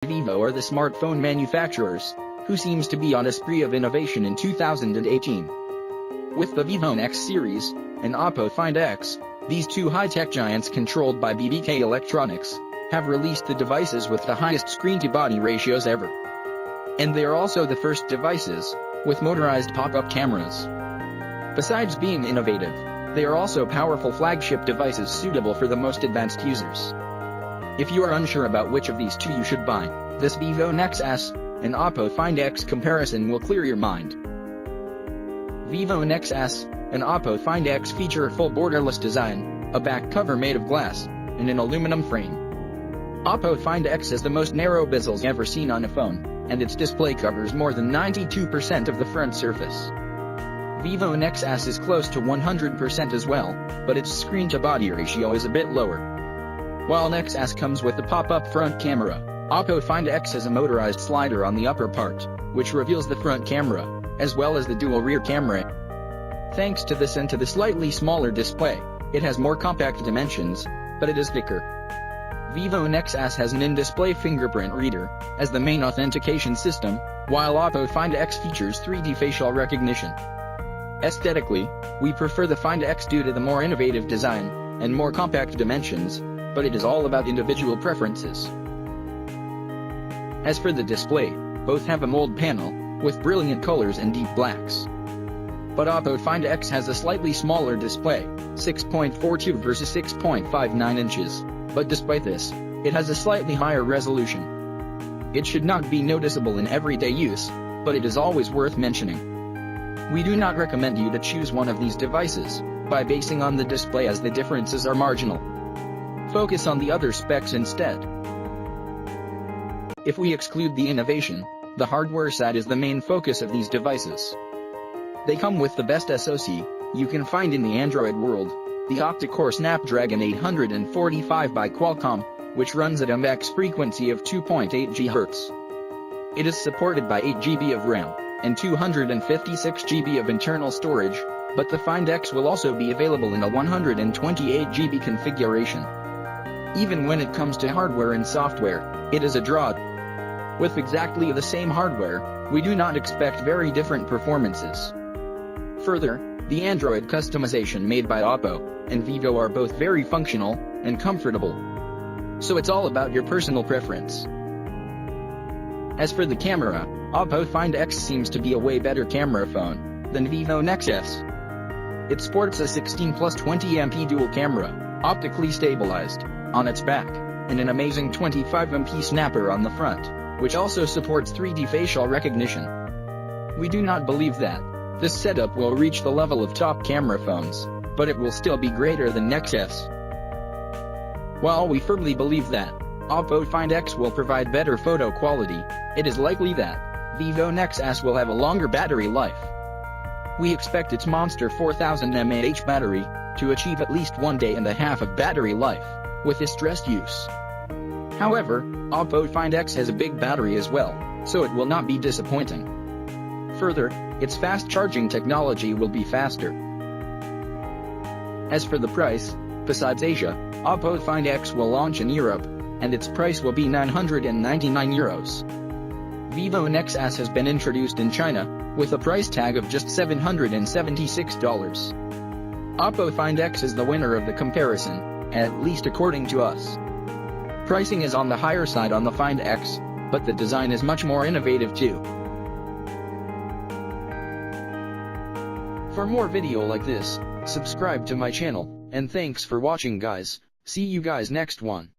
Vivo are the smartphone manufacturers, who seems to be on a spree of innovation in 2018. With the Vivo NEX series, and Oppo Find X, these two high-tech giants controlled by BBK Electronics, have released the devices with the highest screen-to-body ratios ever. And they are also the first devices, with motorized pop-up cameras. Besides being innovative, they are also powerful flagship devices suitable for the most advanced users. If you are unsure about which of these two you should buy, this Vivo NEX S and Oppo Find X comparison will clear your mind. Vivo NEX S and Oppo Find X feature a full borderless design, a back cover made of glass, and an aluminum frame. Oppo Find X has the most narrow bezels ever seen on a phone, and its display covers more than 92% of the front surface. Vivo NEX S is close to 100% as well, but its screen-to-body ratio is a bit lower. While NEX S comes with a pop-up front camera, Oppo Find X has a motorized slider on the upper part, which reveals the front camera, as well as the dual rear camera. Thanks to this and to the slightly smaller display, it has more compact dimensions, but it is thicker. Vivo NEX S has an in-display fingerprint reader as the main authentication system, while Oppo Find X features 3D facial recognition. Aesthetically, we prefer the Find X due to the more innovative design and more compact dimensions, but it is all about individual preferences. As for the display, both have a mold panel, with brilliant colors and deep blacks. But Oppo Find X has a slightly smaller display, 6.42 versus 6.59 inches, but despite this, it has a slightly higher resolution. It should not be noticeable in everyday use, but it is always worth mentioning. We do not recommend you to choose one of these devices, by basing on the display as the differences are marginal. Focus on the other specs instead. If we exclude the innovation, the hardware side is the main focus of these devices. They come with the best SoC you can find in the Android world, the octa-core Snapdragon 845 by Qualcomm, which runs at a max frequency of 2.8 GHz. It is supported by 8 GB of RAM, and 256 GB of internal storage, but the Find X will also be available in a 128 GB configuration. Even when it comes to hardware and software, it is a draw. With exactly the same hardware, we do not expect very different performances. Further, the Android customization made by Oppo and Vivo are both very functional and comfortable. So it's all about your personal preference. As for the camera, Oppo Find X seems to be a way better camera phone than Vivo NEX S. It sports a 16+20MP dual camera, optically stabilized, on its back, and an amazing 25MP snapper on the front, which also supports 3D facial recognition. We do not believe that this setup will reach the level of top camera phones, but it will still be greater than NEX S. While we firmly believe that Oppo Find X will provide better photo quality, it is likely that Vivo NEX S will have a longer battery life. We expect its monster 4000 mAh battery to achieve at least 1.5 days of battery life with distressed use. However, Oppo Find X has a big battery as well, so it will not be disappointing. Further, its fast charging technology will be faster. As for the price, besides Asia, Oppo Find X will launch in Europe, and its price will be €999. Vivo NEX S has been introduced in China, with a price tag of just $776. Oppo Find X is the winner of the comparison, at least according to us. Pricing is on the higher side on the Find X, but the design is much more innovative too. For more video like this, subscribe to my channel, and thanks for watching guys. See you guys next one.